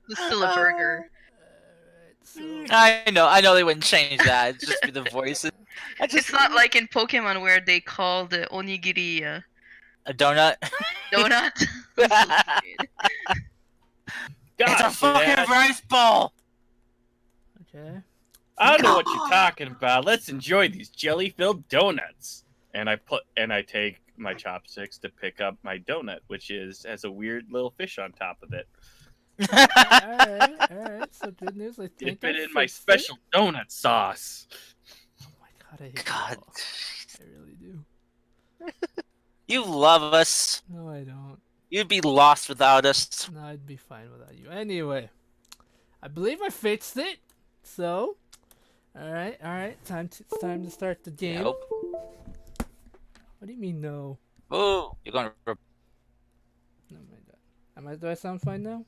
It's still a burger. So I know they wouldn't change that. It'd just be the voices. It's not like in Pokemon where they call the onigiri a donut. donut. I'm so stupid. It's a Gosh, fucking Dad, rice bowl. okay. I don't know what you're talking about. Let's enjoy these jelly-filled donuts. And I take my chopsticks to pick up my donut, which has a weird little fish on top of it. Alright. So good news. I think Dip I it in my fixed special donut sauce. Oh my god, I hate you God, all. I really do. you love us. No, I don't. You'd be lost without us. No, I'd be fine without you. Anyway, I believe I fixed it. So, alright. It's time to start the game. Nope. What do you mean no? Oh, you're going to. No, my god. Do I sound fine now?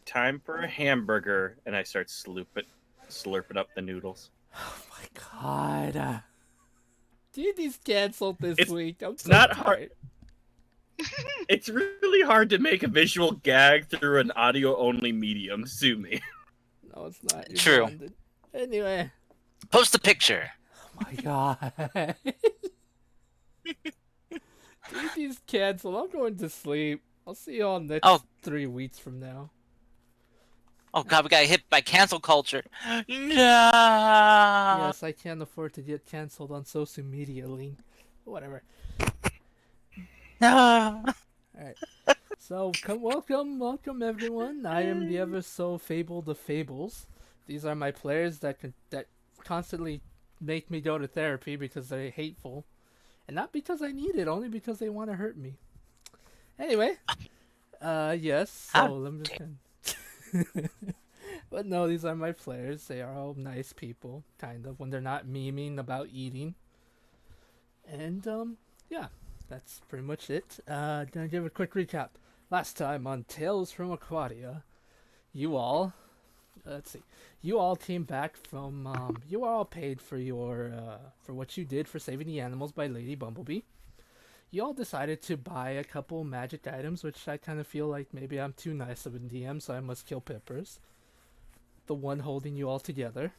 Time for a hamburger, and I start slurping up the noodles. Oh my god. D&D's canceled this week. I'm so not tired. hard. It's really hard to make a visual gag through an audio-only medium. Sue me. No, it's not. You're True. bonded. Anyway. Post a picture. Oh my god. D&D's canceled. I'm going to sleep. I'll see you all next 3 weeks from now. Oh god, we got hit by cancel culture. No. Yes, I can't afford to get canceled on social media, Link. Whatever. No. Alright. So, welcome everyone. I am the ever so fabled of fables. These are my players that constantly make me go to therapy because they're hateful. And not because I need it, only because they want to hurt me. Anyway. Yes, so let me just... But no, these are my players. They are all nice people, kind of, when they're not memeing about eating. And, yeah. That's pretty much it. Gonna give a quick recap. Last time on Tales from Ocraria, you all came back from, you were all paid for your, for what you did for saving the animals by Lady Bumblebee. You all decided to buy a couple magic items, which I kind of feel like maybe I'm too nice of a DM, so I must kill Pippers. The one holding you all together.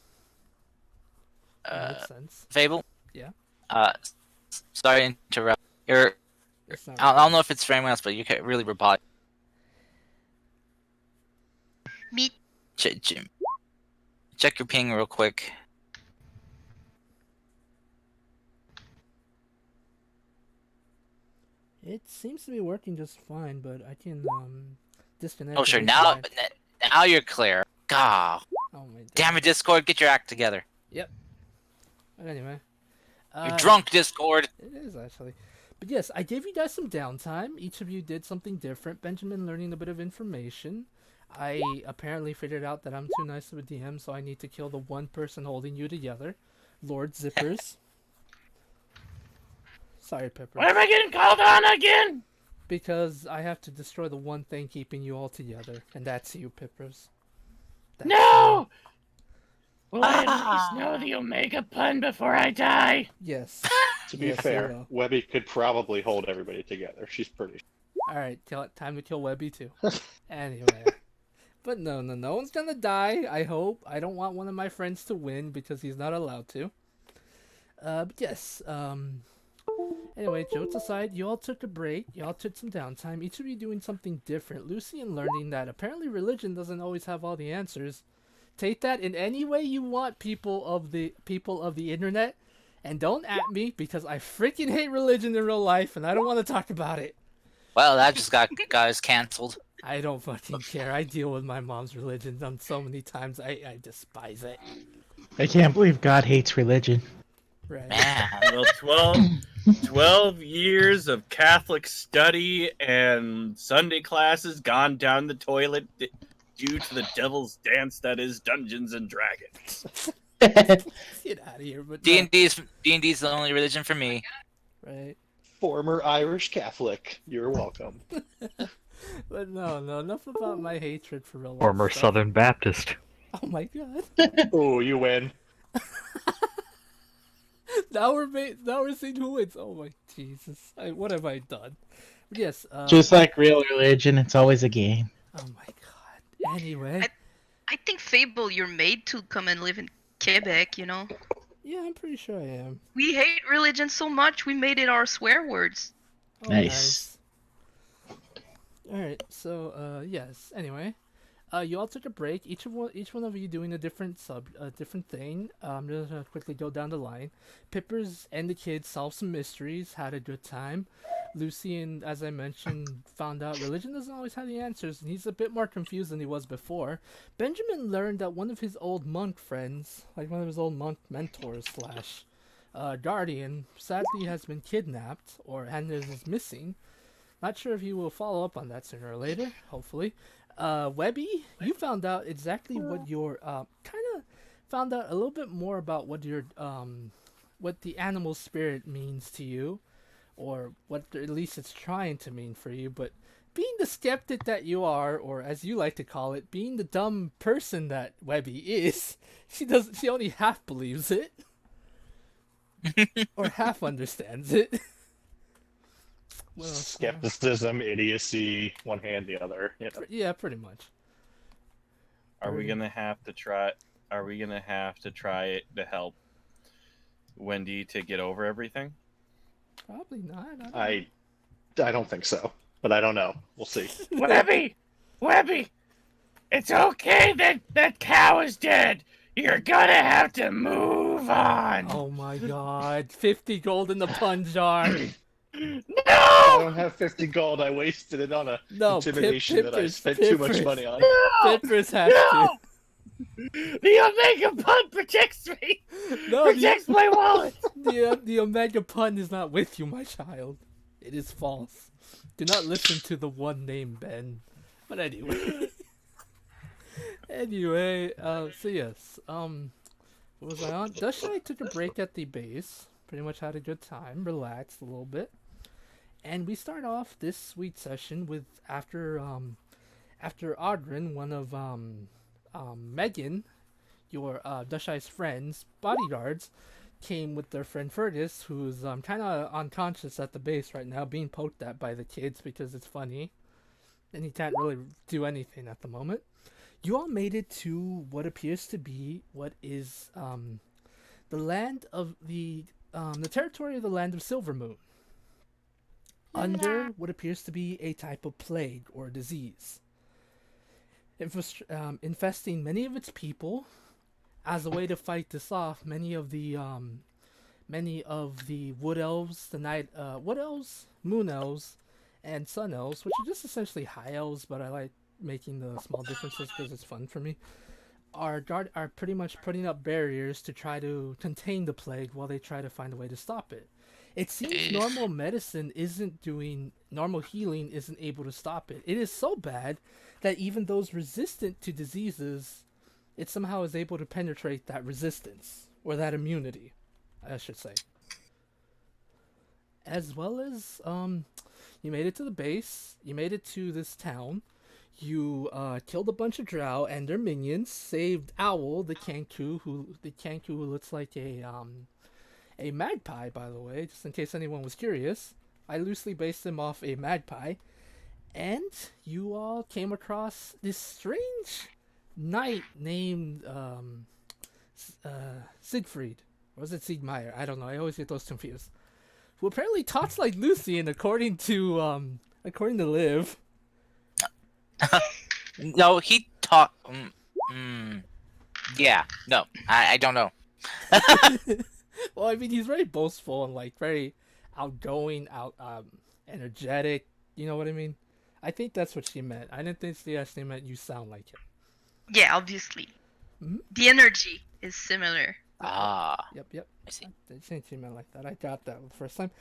Makes sense. Fable? Yeah? Sorry to interrupt. I don't know if it's for anyone else, but you can really reply. Meat. Check your ping real quick. It seems to be working just fine, but I can disconnect. Oh sure, now you're clear. God. Oh my god. Damn it, Discord, get your act together. Yep. But anyway. You're drunk, Discord. It is actually. But yes, I gave you guys some downtime. Each of you did something different. Benjamin learning a bit of information. I apparently figured out that I'm too nice of a DM, so I need to kill the one person holding you together. Lord Zippers. Sorry, Pepper. Why am I getting called on again? Because I have to destroy the one thing keeping you all together, and that's you, Pippers. No! Will I at least know the Omega pun before I die? Yes. To be fair, Webby could probably hold everybody together. She's pretty. Alright, time to kill Webby too. Anyway. But no one's gonna die, I hope. I don't want one of my friends to win because he's not allowed to. But yes, anyway, jokes aside, you all took a break, you all took some downtime, each of you doing something different. Lucian learning that apparently religion doesn't always have all the answers. Take that in any way you want, people of the internet, and don't at me because I freaking hate religion in real life and I don't want to talk about it. Well, that just got us canceled. I don't fucking care. I deal with my mom's religion on so many times. I despise it. I can't believe God hates religion. Right. Well, 12 years of Catholic study and Sunday classes gone down the toilet due to the devil's dance that is Dungeons and Dragons. Get out of here. But D&D's the only religion for me. Right. Former Irish Catholic. You're welcome. But no, enough about my hatred for religion. Former Southern Baptist. Oh my god. Oh, you win. Now we're seeing who wins. Oh my Jesus. What have I done? But yes. Just like real religion, it's always a game. Oh my god. Anyway, I think Fable, you're made to come and live in Quebec, you know? yeah, I'm pretty sure I am. We hate religion so much, we made it our swear words. Oh, Nice. Alright, so, yes. Anyway, you all took a break. Each one of you doing a different different thing. I'm just gonna quickly go down the line. Pippers and the kids solved some mysteries, had a good time. Lucian, as I mentioned, found out religion doesn't always have the answers, and he's a bit more confused than he was before. Benjamin learned that one of his old monk friends, like one of his old monk mentors slash guardian, sadly has been kidnapped and is missing. Not sure if you will follow up on that sooner or later, hopefully. Webby, you found out exactly what your kind of found out a little bit more about what your what the animal spirit means to you, or what at least it's trying to mean for you. But being the skeptic that you are, or as you like to call it, being the dumb person that Webby is, she only half believes it, or half understands it. Well, Skepticism, idiocy, one hand, the other. You know. yeah, pretty much. Are we gonna have to try? Are we gonna have to try it to help Wendy to get over everything? Probably not. I don't think so, but I don't know. We'll see. Webby, it's okay that that cow is dead. You're gonna have to move on. Oh my god, 50 gold in the pun jar. I don't have 50 gold. I wasted it on a No, intimidation that I spent too much money on. Pippers has to. The Omega Pun protects me. No, Protects my wallet. the Omega pun is not with you, my child. It is false. Do not listen to the one name, Ben. But anyway. So yes, what was I on? Dushai took a break at the base. Pretty much had a good time, relaxed a little bit. And we start off this sweet session with after Audrin, one of Megan, your Dushai's friends, bodyguards, came with their friend Fergus, who's kind of unconscious at the base right now, being poked at by the kids because it's funny, and he can't really do anything at the moment. You all made it to what appears to be what is the land of the territory of the land of Silvermoon, under what appears to be a type of plague or disease, infesting many of its people. As a way to fight this off, many of the wood elves, wood elves, moon elves, and sun elves, which are just essentially high elves, but I like making the small differences because it's fun for me, are pretty much putting up barriers to try to contain the plague while they try to find a way to stop it. It seems normal healing isn't able to stop it. It is so bad that even those resistant to diseases, it somehow is able to penetrate that resistance, or that immunity, I should say. As well as, you made it to the base, you made it to this town, you killed a bunch of drow and their minions, saved Owl, the Kanku who looks like a magpie, by the way, just in case anyone was curious. I loosely based him off a magpie. And you all came across this strange knight named Siegfried. Or was it Siegmeyer? I don't know. I always get those confused. Who apparently talks like Lucian, according to Liv. No, he talk. Yeah, no, I don't know. Well, I mean, he's very boastful and like very outgoing, energetic. You know what I mean? I think that's what she meant. I didn't think she actually meant you sound like him. Yeah, obviously. Mm-hmm. The energy is similar. Yep. I see. I think she meant like that. I got that the first time.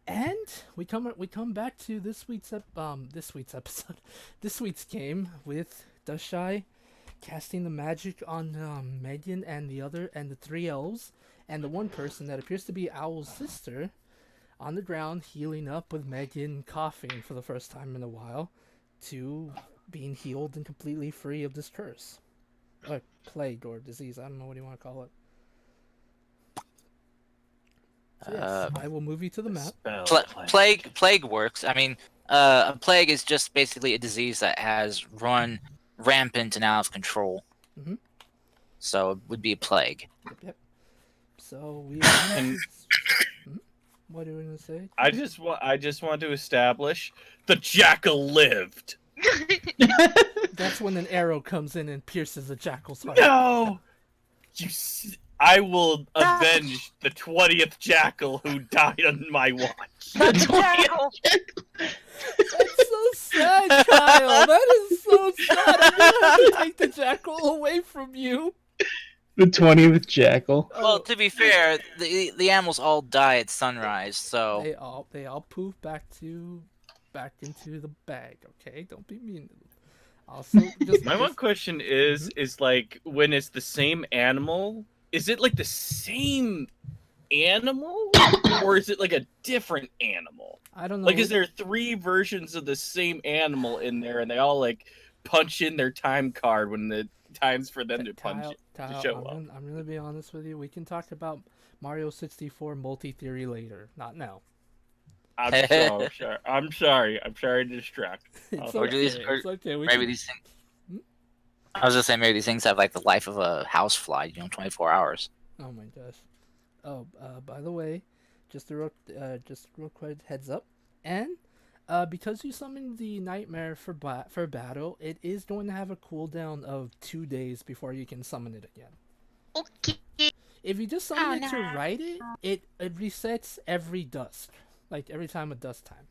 And we come back to this week's episode, this week's game with Dushai casting the magic on Megan and the three elves, and the one person that appears to be Owl's sister, on the ground healing up with Megan coughing for the first time in a while, to being healed and completely free of this curse, or plague or disease. I don't know what you want to call it. So yes, I will move you to the map. Plague works. I mean, a plague is just basically a disease that has run rampant and out of control. Mhm. So it would be a plague. Yep. So we. And What are we gonna say? I just want to establish the jackal lived. That's when an arrow comes in and pierces the jackal's heart. No, I will avenge the 20th jackal who died on my watch. That's so sad, Kyle. That is so sad. I'm gonna have to take the jackal away from you. The 20th jackal. Well, to be fair, the animals all die at sunrise, so They all poof back into the bag. Okay, don't be mean. Also, My one question is like, when it's the same animal, is it like the same animal, or is it like a different animal? I don't know. Like, is there 3 versions of the same animal in there, and they all like punch in their time card when the time's for them to punch to show up? I'm gonna be honest with you. We can talk about Mario 64 multi-theory later. Not now. I'm so sorry. I'm sorry. I'm sorry to distract. It's Or do these- okay. or It's okay. maybe these things. I was just saying, maybe these things have like the life of a housefly, 24 hours. Oh my gosh. Oh, by the way, just a real quick heads up, and because you summoned the nightmare for battle, it is going to have a cooldown of 2 days before you can summon it again. Okay. If you just summon it to write it resets every dusk, like every time of dusk time.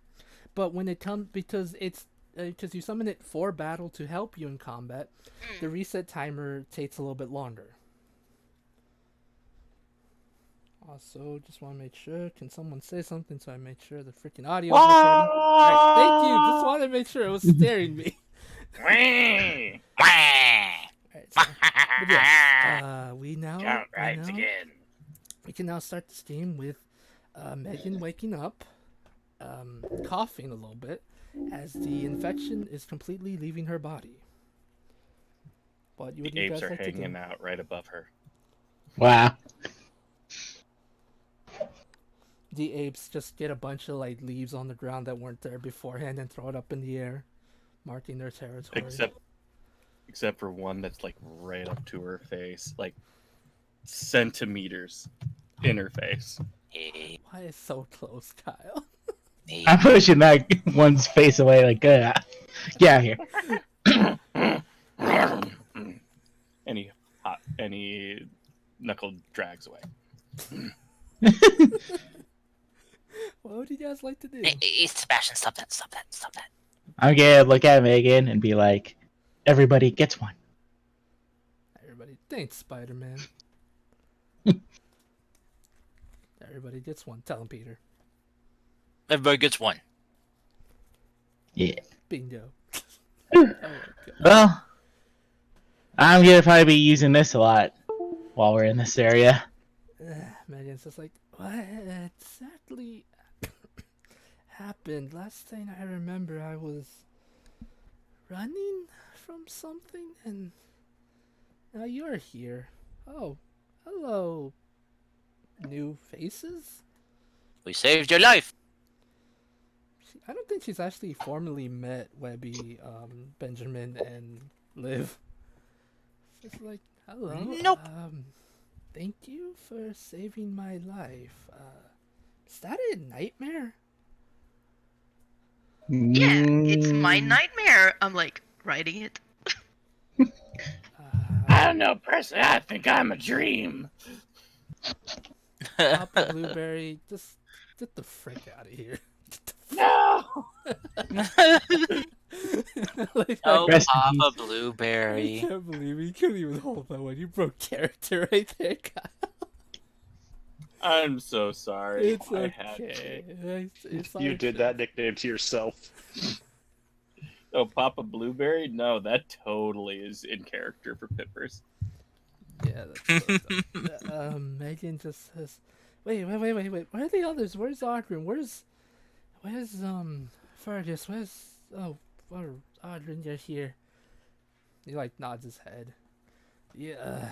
But when it comes, because you summon it for battle to help you in combat, the reset timer takes a little bit longer. Also, just want to make sure, can someone say something so I make sure the freaking audio is recording? Alright, thank you, just wanted to make sure it was staring me. Alright, so, but yes, we can now start the stream with Megan waking up, coughing a little bit, as the infection is completely leaving her body. What The would you apes guys are like to do? hanging out right above her. Wow. The apes just get a bunch of like leaves on the ground that weren't there beforehand and throw it up in the air, marking their territory. Except for one that's like right up to her face, like centimeters in her face. Why is so close, Kyle? I'm pushing that one's face away like, get out here. Any knuckle drags away. What would you guys like to do? Hey, Sebastian, stop that. I'm gonna look at Megan and be like, everybody gets one. Everybody, thanks, Spider-Man. Everybody gets one. Tell him, Peter. Everybody gets one. Yeah. Bingo. Well, I'm gonna probably be using this a lot while we're in this area. Megan's just like, what exactly happened? Last thing I remember, I was running from something, and now you're here. Oh, hello, new faces? We saved your life. I don't think she's actually formally met Webby, Benjamin, and Liv. It's just like, hello. Nope. Thank you for saving my life. Is that a nightmare? Yeah, it's my nightmare. I'm like writing it. I don't know, personally. I think I'm a dream. Papa Blueberry, just get the frick out of here. No. Like, Oh, Rest in Papa peace. I Blueberry. can't believe you couldn't even hold that one. You broke character right there, Kyle. I'm so sorry. It's I had to. okay. It's You our did show. that nickname to yourself. Oh, Papa Blueberry? No, that totally is in character for Pippers. Yeah, that's Megan just says, wait. Where are the others? Where's Audrin? Where's Fergus? Audrin, you're here. He like nods his head. Yeah,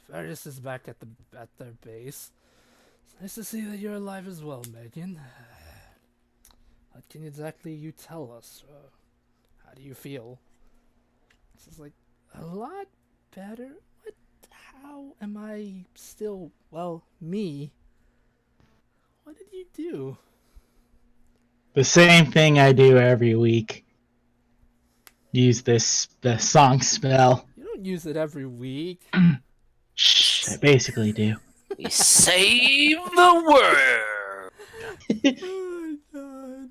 Fergus is back at their base. It's nice to see that you're alive as well, Megan. What can exactly you tell us? How do you feel? It's like, a lot better? What? How am I still, well, me? What did you do? The same thing I do every week. Use the song spell. You don't use it every week. Shh, I basically do. We save the world. Oh my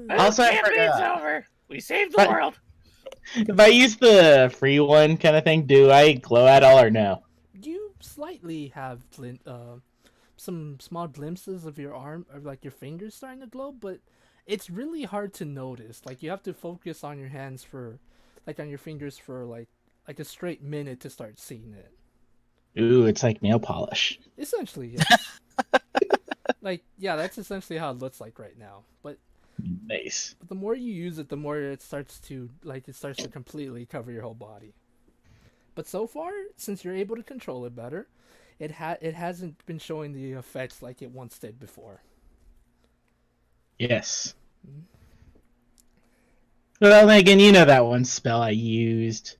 god. Also, I campaign's forgot. over. We saved the But- world. If I use the free one kind of thing, do I glow at all or no? You slightly have some small glimpses of your arm, or like your fingers starting to glow, but it's really hard to notice. Like you have to focus on your hands for, like on your fingers for like a straight minute to start seeing it. Ooh, it's like nail polish. Essentially, yes. Like, yeah, that's essentially how it looks like right now. But Nice. the more you use it, the more it starts to completely cover your whole body. But so far, since you're able to control it better, it hasn't been showing the effects like it once did before. Yes. Well, Megan, you know that one spell I used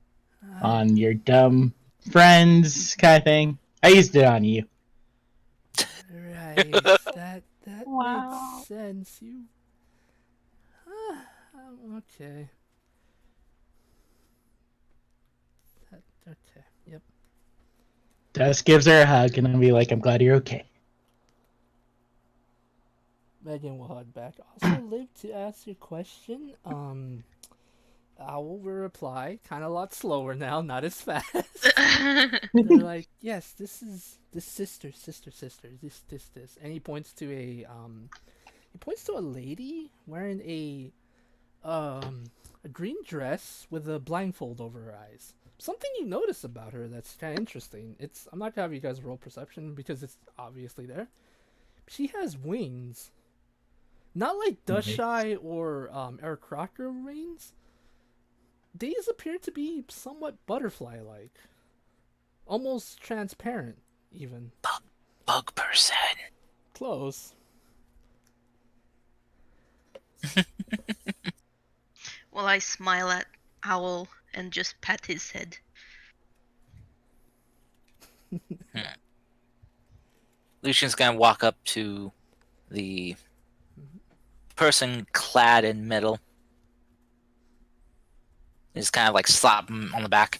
on your dumb friends kind of thing? I used it on you. Right. that makes sense. You. Okay. Okay. Yep. Dust gives her a hug, and I'll be like, I'm glad you're okay. Megan will hug back. Also, Liv, to ask your question, Owl will reply, kind of a lot slower now, not as fast. They're like, yes, this sister, this, and he points to a lady wearing a green dress with a blindfold over her eyes. Something you notice about her that's kind of interesting. I'm not gonna have you guys roll perception because it's obviously there. She has wings. Not like Dushy or Eric Crocker wings. These appear to be somewhat butterfly-like. Almost transparent, even. Bug person. Close. Well, I smile at Owl and just pat his head. Lucian's gonna walk up to the person clad in metal. Just kind of like slap him on the back.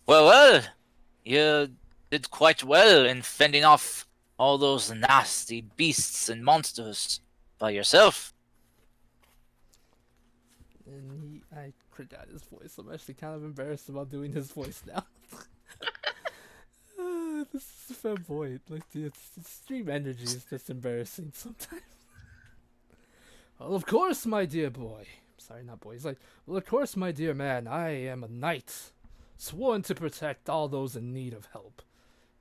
Well, you did quite well in fending off all those nasty beasts and monsters by yourself. And I forgot his voice. I'm actually kind of embarrassed about doing his voice now. This is a fair point. Like, it's stream energy is just embarrassing sometimes. Well, of course, my dear boy. Sorry, not boy. He's like, well, of course, my dear man. I am a knight, sworn to protect all those in need of help.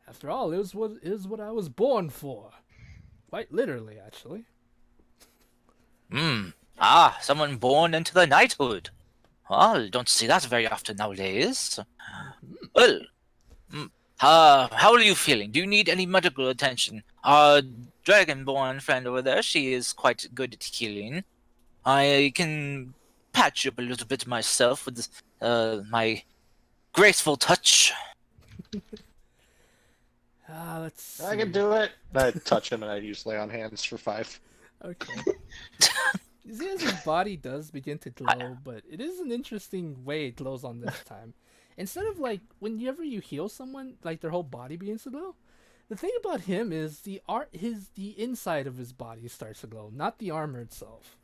After all, it is what I was born for. Quite literally, actually. Someone born into the knighthood. Well, don't see that very often nowadays. Well, how are you feeling? Do you need any medical attention? Our dragonborn friend over there, she is quite good at healing. I can patch you up a little bit myself with my graceful touch. Let's see. I can do it. I touch him and I use lay on hands for 5. Okay. You see, as his body does begin to glow, but it is an interesting way it glows on this time. Instead of like whenever you heal someone, like their whole body begins to glow. The thing about him is the inside of his body starts to glow, not the armor itself.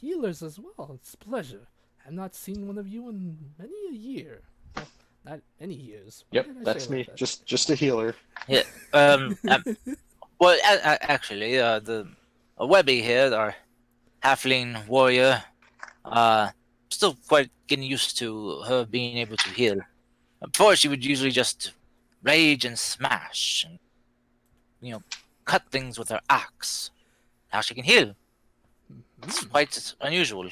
Healers as well. It's a pleasure. I've not seen one of you in many a year. Well, not any years. Why Yep, did I that's say me. like that? Just a healer. Yeah. Well, actually, the Webby here, our halfling warrior, still quite getting used to her being able to heal. Before, she would usually just rage and smash, and cut things with her axe. Now she can heal. It's quite unusual.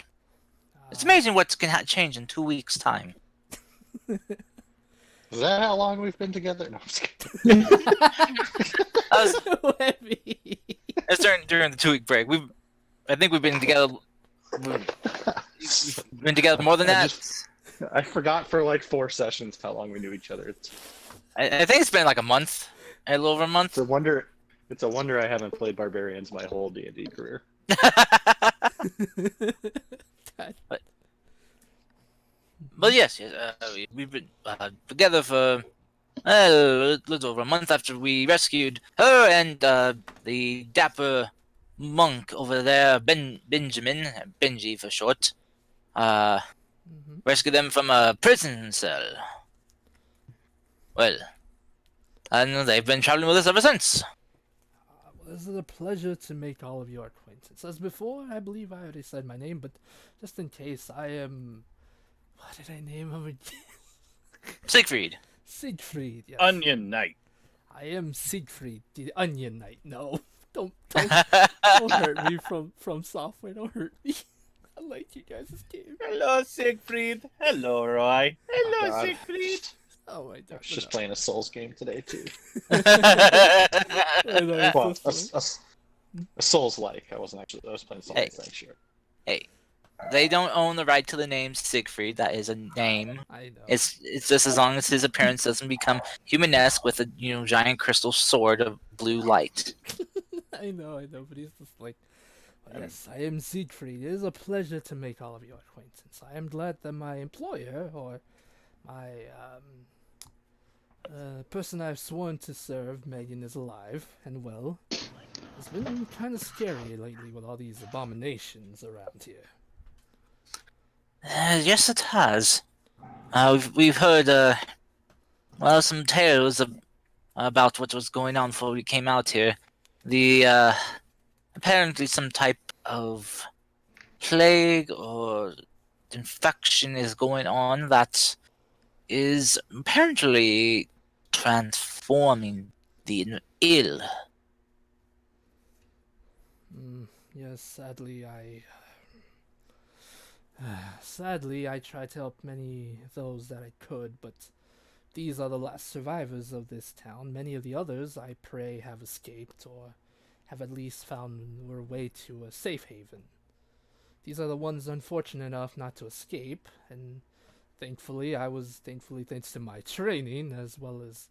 It's amazing what can change in 2 weeks' time. Is that how long we've been together? No, I'm just kidding. Webby. It's during the 2 week break. I think we've been together We've been together more than that. I forgot for like 4 sessions how long we knew each other. I think it's been like a month, a little over a month. It's a wonder. It's a wonder I haven't played barbarians my whole D&D career. But yes, we've been together for a little over a month after we rescued her and the dapper monk over there, Benjamin, Benji for short. Rescued them from a prison cell. Well, and they've been traveling with us ever since. Well, this is a pleasure to make all of your acquaintance. As before, I believe I already said my name, but just in case, I am... What did I name him again? Siegfried. Siegfried, yes. Onion Knight. I am Siegfried, the Onion Knight. No, don't hurt me from software. Don't hurt me. I like you guys' game. Hello, Siegfried. Hello, Roy. Hello, God. Siegfried. Oh my I god. was just playing a Souls game today too. Well, a Souls-like. I wasn't actually. I was playing Souls. Hey. Sure. Hey, they don't own the right to the name Siegfried. That is a name. I know. It's just as long as his appearance doesn't become humanesque with a giant crystal sword of blue light. I know, but he's just like, yes, I am Siegfried. It is a pleasure to make all of your acquaintance. I am glad that my employer, or my person I've sworn to serve, Megan, is alive and well. It's been kind of scary lately with all these abominations around here. Yes, it has. We've heard some tales about what was going on before we came out here. The apparently some type of plague or infection is going on that is apparently transforming the ill. Yes, sadly I tried to help many of those that I could, but these are the last survivors of this town. Many of the others, I pray, have escaped or have at least found their way to a safe haven. These are the ones unfortunate enough not to escape, and thankfully, thanks to my training as well as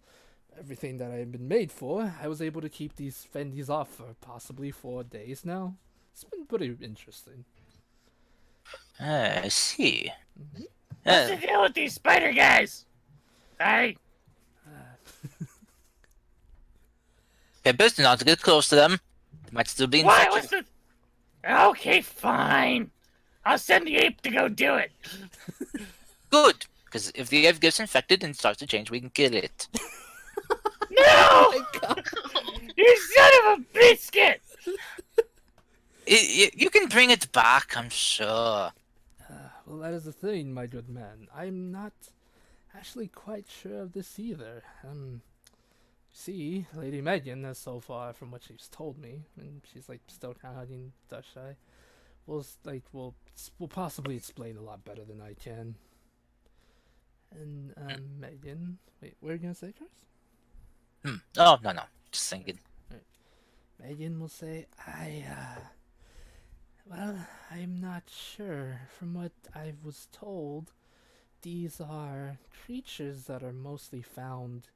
everything that I've been made for, I was able to fend these off for possibly 4 days now. It's been pretty interesting. I see. What's the deal with these spider guys? Hey, Okay, best not to get close to them. They might still be why infected. was the... Okay, fine. I'll send the ape to go do it. Good, because if the ape gets infected and starts to change, we can kill it. No! You son of a biscuit! You can bring it back, I'm sure. Well, that is the thing, my good man. I'm not actually quite sure of this either. See, Lady Megan, so far from what she's told me, and she's like still kind of hugging Dushy, will possibly explain a lot better than I can. And Megan, wait, what are you gonna say, Chris? Oh, no, just thinking. Megan will say, well, I'm not sure. From what I was told, these are creatures that are mostly found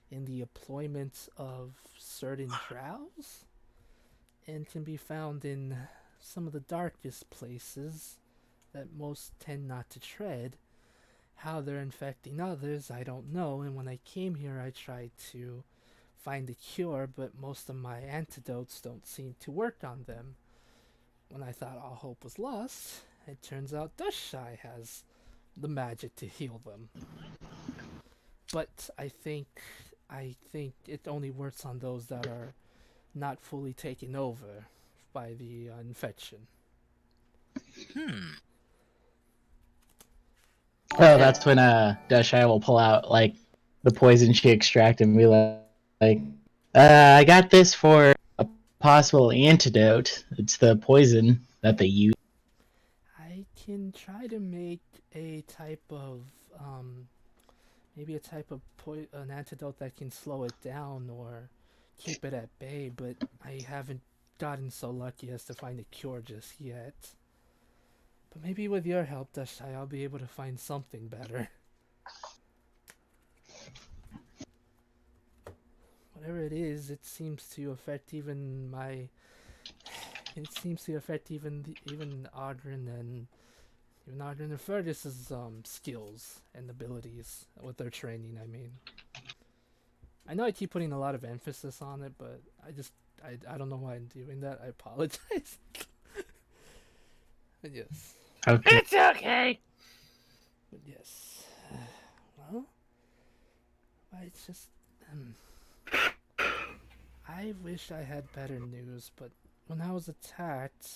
in the employment of certain drows, and can be found in some of the darkest places that most tend not to tread. How they're infecting others, I don't know, and when I came here I tried to find a cure, but most of my antidotes don't seem to work on them. When I thought all hope was lost, it turns out Dushy has the magic to heal them. But I think it only works on those that are not fully taken over by the infection. Oh, that's when Dashai will pull out like the poison she extracted and be like, I got this for a possible antidote. It's the poison that they use. I can try to make a type of maybe a type of an antidote that can slow it down or keep it at bay, but I haven't gotten so lucky as to find a cure just yet. maybe with your help, Dashai, I'll be able to find something better. Whatever it is, it seems to affect even my. It seems to affect even Audrin and Fergus's skills and abilities with their training. I mean, I know I keep putting a lot of emphasis on it, but I don't know why I'm doing that. I apologize. But yes. Okay. It's okay. But yes. Well, it's just. I wish I had better news, but when I was attacked,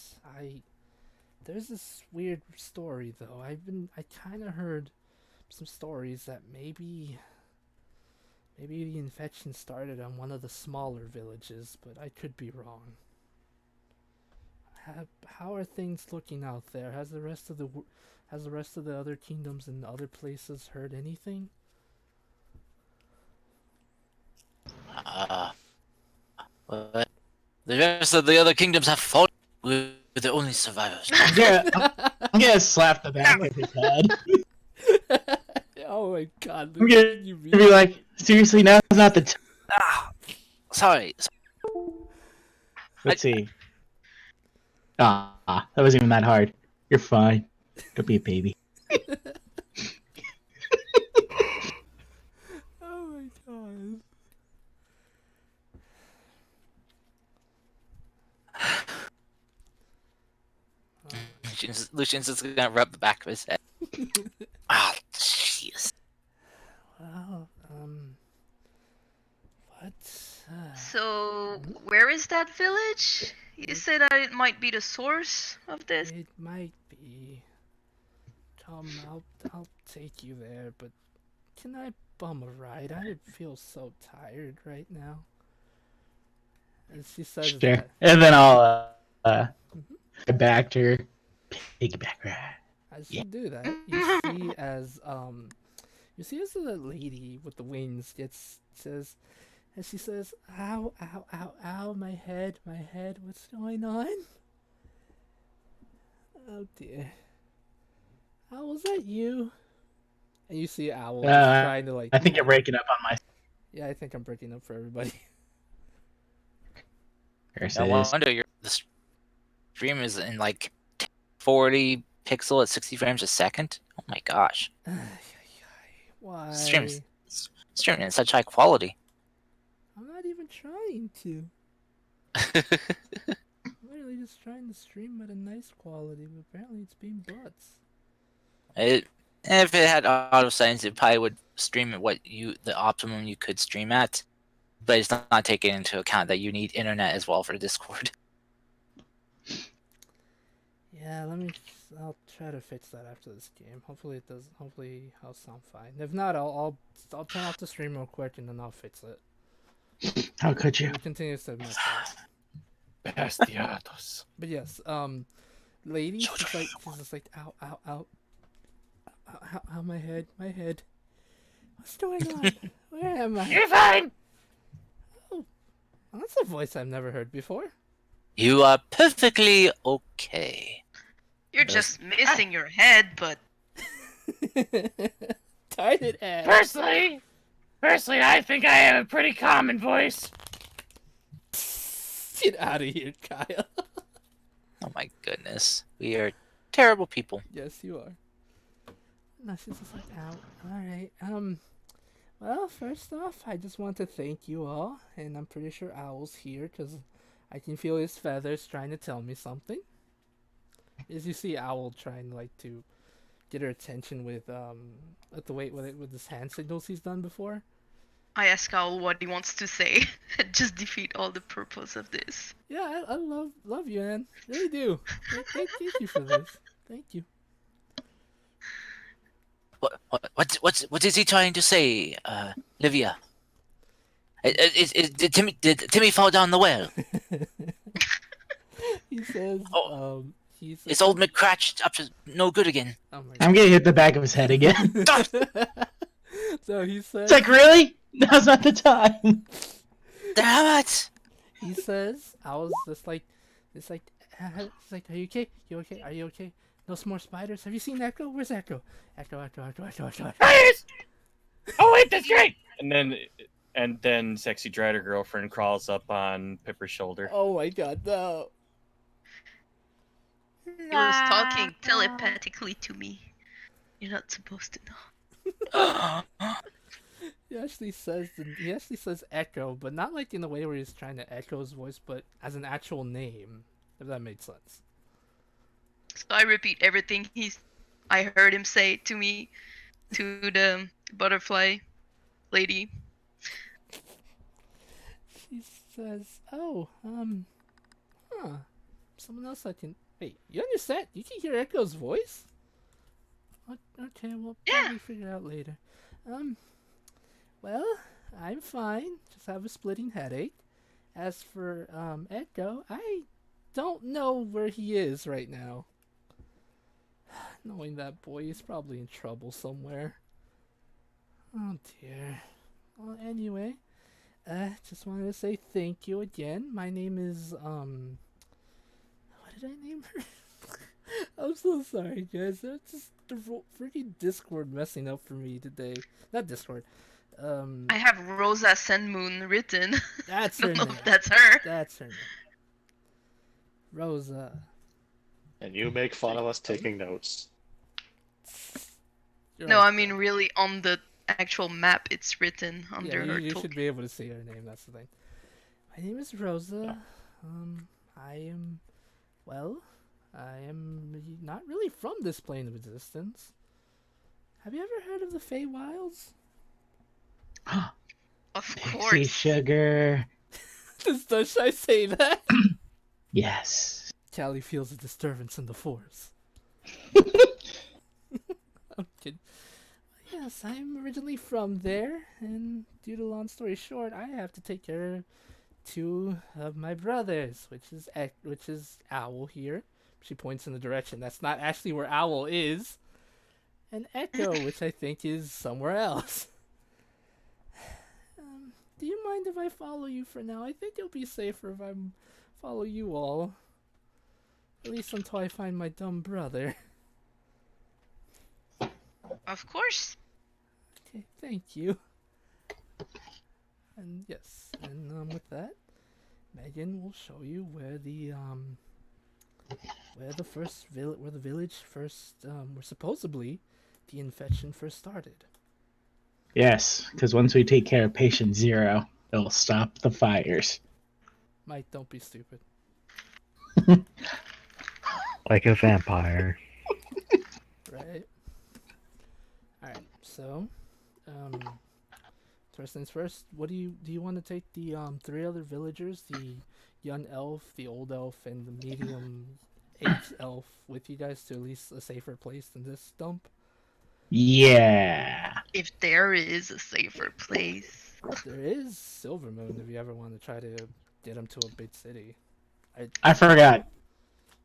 there's this weird story though. I kind of heard some stories that maybe the infection started on one of the smaller villages, but I could be wrong. How are things looking out there? Has the rest of the other kingdoms and other places heard anything? But the rest of the other kingdoms have fought. We're the only survivors. Yeah, I'm gonna slap the back of his head. Oh my god. I'm gonna be like, seriously, now's not the time. Sorry. Let's see. Ah, that wasn't even that hard. You're fine. Don't be a baby. Oh my god. Lucian's just gonna rub the back of his head. Ah, jeez. Well, what? So, where is that village? You say that it might be the source of this? It might be. Come, I'll take you there, but can I bum a ride? I feel so tired right now. And she says Sure. that. And then I'll back her. Piggyback ride. As Yeah. you do that, you see as the lady with the wings says, and she says, "Ow, ow, ow, ow, my head, what's going on?" Oh dear. Owl, was that you? And you see Owl just trying to I think you're breaking up on my. Yeah, I think I'm breaking up for everybody. No wonder the stream is in like 40 pixel at 60 frames a second. Oh my gosh. Why? Streaming in such high quality. I'm not even trying to. I'm literally just trying to stream at a nice quality, but apparently it's being butts. If it had auto settings, it probably would stream at the optimum you could stream at. But it's not taking into account that you need internet as well for Discord. Yeah, I'll try to fix that after this game. Hopefully it does. Hopefully I'll sound fine. If not, I'll turn off the stream real quick and then I'll fix it. How could you? It continues to mess up. Bastiatos. But yes, lady, she's just like, ow, ow, ow, ow, my head. What's going on? Where am I? You're fine. Oh, that's a voice I've never heard before. You are perfectly okay. You're just missing your head, but Target ass. Personally, I think I have a pretty common voice. Get out of here, Kyle. Oh my goodness. We are terrible people. Yes, you are. No, she's just like, ow. Alright, well, first off, I just want to thank you all, and I'm pretty sure Owl's here, because I can feel his feathers trying to tell me something. As you see Owl trying, like, to get her attention with his hand signals he's done before. I ask Owl what he wants to say and just defeat all the purpose of this. Yeah, I love you, man. Really do. Thank you for this. Thank you. What is he trying to say, Livia? Did Timmy fall down the well? He says, Is old McCratch up to no good again? Oh my I'm gonna hit the back of his head again. So he says, It's like, really? Now's not the time. Damn it! he says, I was just like, are you okay? You okay? Are you okay? No more spiders. Have you seen Echo? Where's Echo? Echo. Guys! Oh wait, that's great. And then sexy Drider girlfriend crawls up on Pipper's shoulder. Oh my god, no. He was talking telepathically to me. You're not supposed to know. He actually says Echo, but not like in the way where he's trying to echo his voice, but as an actual name, if that made sense. So I repeat everything I heard him say to me, to the butterfly lady. She says, "Oh, huh, someone else I can wait. You understand? You can hear Echo's voice? Okay, we'll probably figure it out later. Well, I'm fine. Just have a splitting headache. As for Echo, I don't know where he is right now. Knowing that boy, he's probably in trouble somewhere. Oh dear. Well, anyway, just wanted to say thank you again. My name is what did I name her? I'm so sorry, guys. That's just the freaking Discord messing up for me today. Not Discord. I have Rosa Senmoon written. That's I her don't know name. if that's her. That's her name. Rosa. And you make fun of us taking notes. No, I mean really on the actual map it's written under yeah, her you token. should be able to see her name, that's the thing. My name is Rosa. I am not really from this plane of existence. Have you ever heard of the Feywilds? Of Pixie course. sugar. Does I say that? Yes. Callie feels a disturbance in the force. I'm kidding. Yes, I'm originally from there, and due to long story short, I have to take care of two of my brothers, which is Owl here. She points in the direction that's not actually where Owl is, and Echo, which I think is somewhere else. Do you mind if I follow you for now? I think it'll be safer if I follow you all. At least until I find my dumb brother. Of course. Okay, thank you. And yes, and with that, Megan will show you where the village first where supposedly the infection first started. Yes, because once we take care of patient 0, it'll stop the fires. Mike, don't be stupid. Like a vampire. Right. Alright, so first things first, what do you want to take the 3 other villagers, the young elf, the old elf, and the medium age elf with you guys to at least a safer place than this dump? Yeah. If there is a safer place. There is Silvermoon if you ever want to try to get them to a big city. I forgot.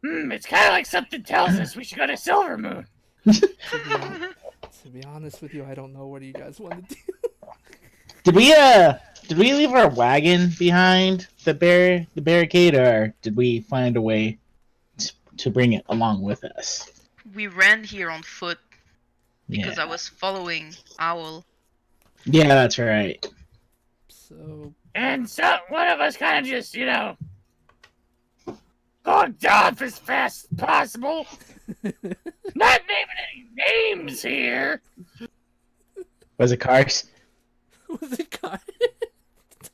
It's kind of like something tells us we should go to Silvermoon. To be honest with you, I don't know what you guys want to do. Did we leave our wagon behind the barricade, or did we find a way to bring it along with us? We ran here on foot because Yeah. I was following Owl. Yeah, that's right. So And so one of us kind of just, going off as fast as possible. Not naming any names here. Was it cars? was it car?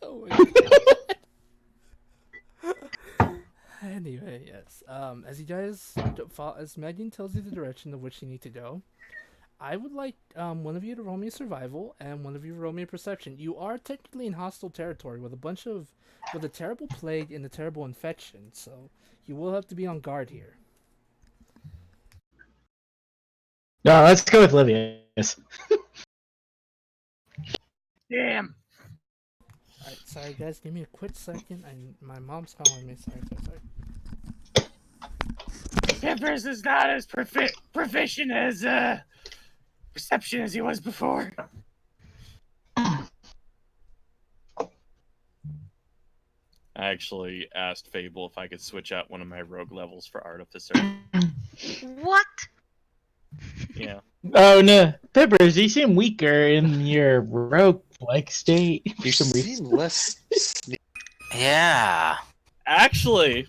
Oh Anyway, yes. As Megan tells you the direction of which you need to go, I would like one of you to roll me a survival and one of you to roll me a perception. You are technically in hostile territory with a terrible plague and a terrible infection, so you will have to be on guard here. No, let's go with Livius. Damn. Alright, sorry guys, give me a quick second. My mom's calling me. Sorry. Tempers is not as proficient as perception as he was before. I actually asked Fable if I could switch out one of my rogue levels for Artificer. What? Yeah. Oh no, Peppers, you seem weaker in your rogue-like state. For You some seem reason. less. Yeah. Actually,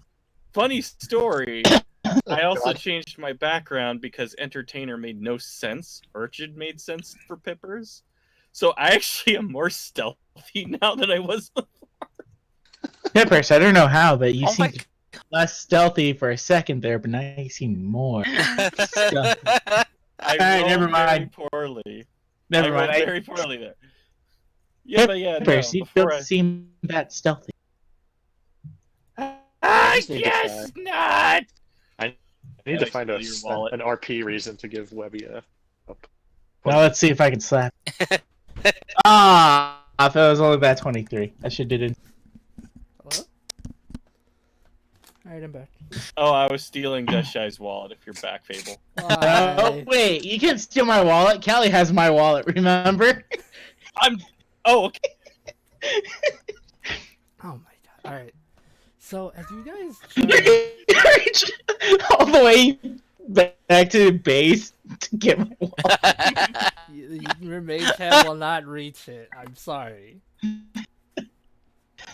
funny story. I also God. changed my background because Entertainer made no sense. Urchin made sense for Pippers. So I actually am more stealthy now than I was. Peppers, I don't know how, but you Oh my. seemed less stealthy for a second there, but now you seem more stealthy. I Alright, never rolled very mind. poorly. Never I mind. rolled very poorly there. Yeah, but yeah, no. Peppers, you Before don't seem that stealthy. I just need to guess find- not. I need And to I find steal your wallet. an RP reason to give Webby a Now let's see if I can slap. Ah, if it was only that 23. I should did it. Hello? Alright, I'm back. Oh, I was stealing Death Shy's wallet. If you're back, Fable. Oh, Why? wait, you can't steal my wallet. Callie has my wallet, remember? I'm. Oh, okay. Oh my god. Alright. So, as you guys All the way back to the base to get my wallet. your mage hand will not reach it. I'm sorry.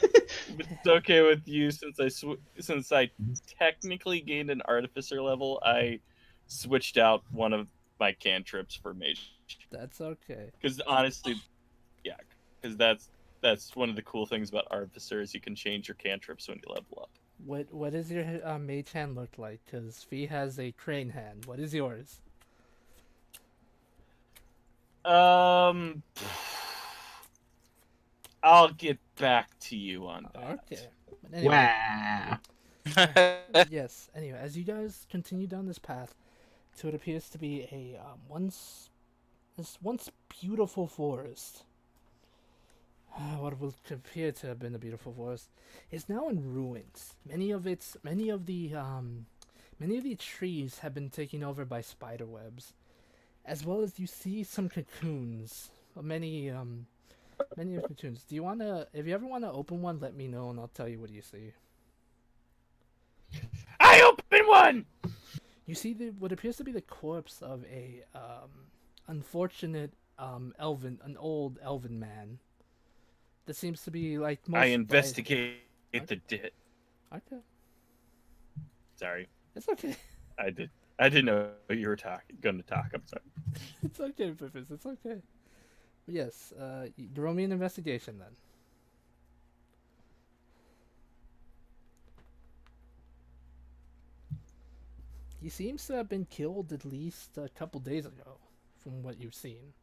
It's okay with you since I technically gained an artificer level. I switched out one of my cantrips for mage That's okay. because honestly, yeah, because that's one of the cool things about artificer is you can change your cantrips when you level up. What does your mage hand look like? Because Fee has a crane hand. What is yours? I'll get back to you on that. Okay. But anyway, Wow. yes. Anyway, as you guys continue down this path to what appears to be a once beautiful forest. What will appear to have been a beautiful forest is now in ruins. Many of the trees have been taken over by spider webs, as well as you see some cocoons. Many of cocoons. Do you wanna? If you ever wanna open one, let me know and I'll tell you what you see. I open one. You see what appears to be the corpse of a unfortunate an old elven man. That seems to be like most. I investigate Okay. the dit. Okay, Sorry, it's okay. I didn't know you were going to talk. I'm sorry. It's okay, Pippis. It's okay. Yes. Roll me an investigation then. He seems to have been killed at least a couple days ago, from what you've seen.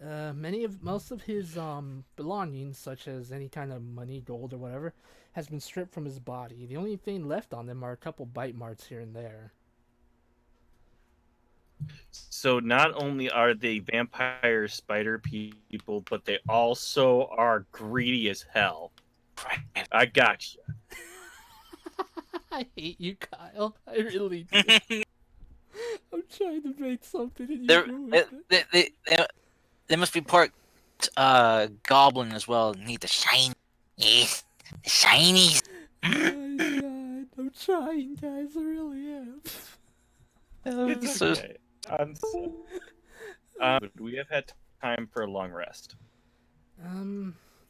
Most of his belongings, such as any kind of money, gold, or whatever, has been stripped from his body. The only thing left on him are a couple bite marks here and there. So not only are they vampire spider people, but they also are greedy as hell. I got you. I hate you, Kyle. I really do. I'm trying to make something and you They're, ruined they, it. they, they, they must be part goblin as well. Need the shine. Yes, the shinies. Oh my god. I'm trying, guys. I really am. It's So- okay. We have had time for a long rest.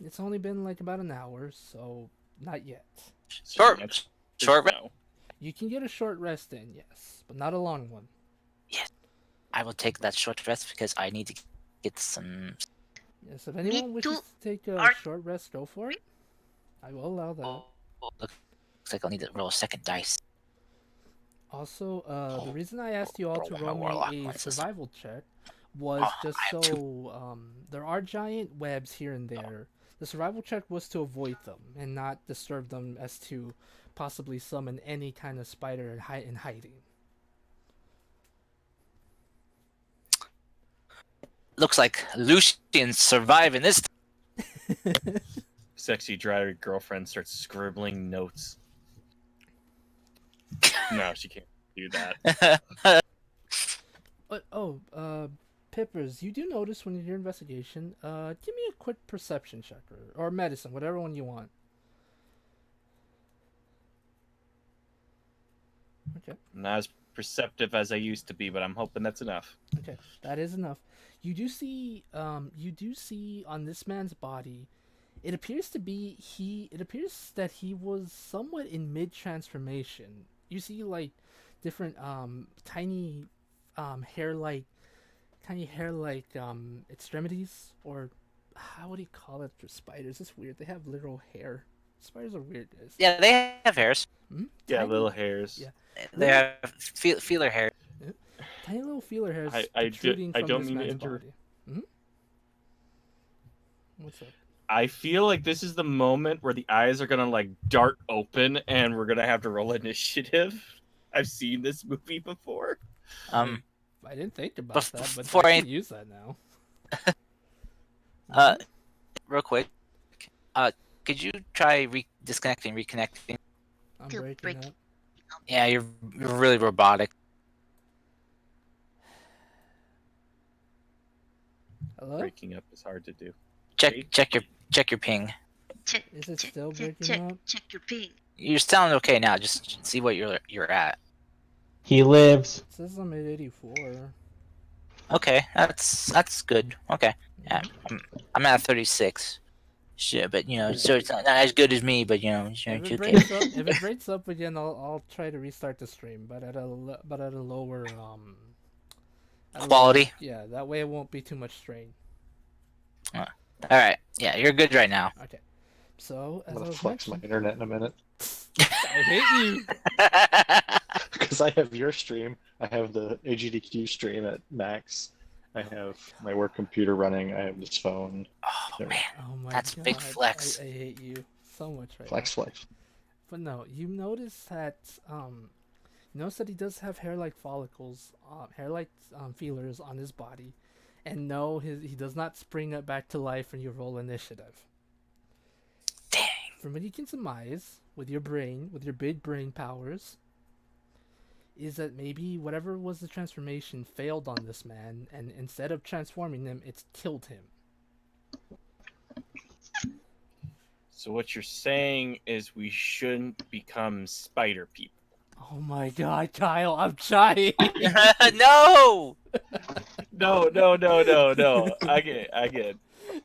It's only been like about an hour, so not yet. Short, The answer is short rest. no. You can get a short rest in, yes, but not a long one. I will take that short rest because I need to get some. Yes, if anyone wishes to take a short rest, go for it. I will allow that. Looks like I'll need to roll a second dice. Also, the reason I asked you all to roll my roll warlock me a points. survival check was just I have so there are giant webs here and there. The survival check was to avoid them and not disturb them as to possibly summon any kind of spider in hiding. Looks like Lucian's surviving this. Sexy dry girlfriend starts scribbling notes. No, she can't do that. But Pippers, you do notice when you do your investigation. Give me a quick perception check or medicine, whatever one you want. Okay. Not as perceptive as I used to be, but I'm hoping that's enough. Okay, that is enough. You do see on this man's body, it appears that he was somewhat in mid transformation. You see like different tiny hair like extremities, or how would you call it for spiders? It's weird. They have literal hair. Spiders are weird. Yeah, they have hairs. Yeah, Tiny- little hairs. Yeah. They have feeler hair. Tiny little feeler hairs I protruding from don't this mean to man's inter- body. What's up? I feel like this is the moment where the eyes are gonna like dart open, and we're gonna have to roll initiative. I've seen this movie before. I didn't think about that, but before I can use that now. Real quick, could you try disconnecting, reconnecting? I'm You're breaking breaking up. Yeah, you're really robotic. Hello? Breaking up is hard to do. Check your ping. Check, Is it check, still check, breaking check, up? check your ping. You're sounding okay now. Just see what you're at. He lives. It says I'm at 84. Okay, that's good. Okay, yeah, I'm at 36. Shit, but so it's not as good as me. But it's If okay. it breaks up again, I'll try to restart the stream, but at a lower Quality? Yeah, that way it won't be too much strain. All right, yeah, you're good right now. Okay. So I'm as I gonna was flex my mentioning, internet in a minute. I hate you. Because I have your stream, I have the AGDQ stream at max, I have my work computer running, I have this phone. Oh man, Oh my That's a god. big flex. I hate you so much right Flex, now. flex. But no, you notice that he does have hair-like follicles, hair-like feelers on his body, and no, he does not spring it back to life when you roll initiative. Dang. From what you can surmise with your brain, with your big brain powers, is that maybe whatever was the transformation failed on this man, and instead of transforming him, it's killed him. So what you're saying is we shouldn't become spider people. Oh my god, Kyle, I'm trying! No. No. I get.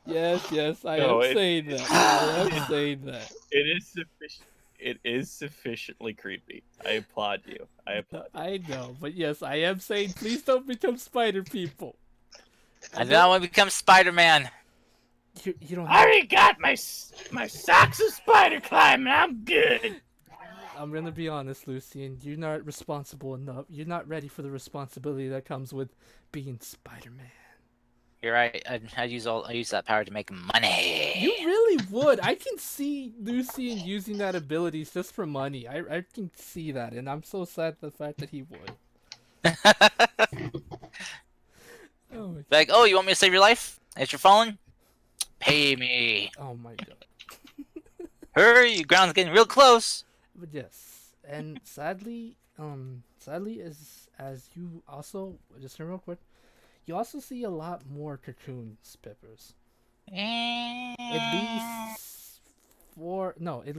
Yes, I No, am saying that. I am saying that. It is sufficient. It is sufficiently creepy. I applaud you. I know, but yes, I am saying please don't become spider people. I don't want to become Spider-Man. You don't I have... already got my socks of spider climbing. I'm good. I'm gonna be honest, Lucian. You're not responsible enough. You're not ready for the responsibility that comes with being Spider-Man. You're right. I use that power to make money. You really would. I can see Lucian using that ability just for money. I can see that, and I'm so sad the fact that he would. Oh my god. Like, oh, you want me to save your life? As you're falling? Pay me. Oh my god. Hurry, your ground's getting real close. But yes, and sadly, as you also just real quick, you also see a lot more cocoons, Peppers. At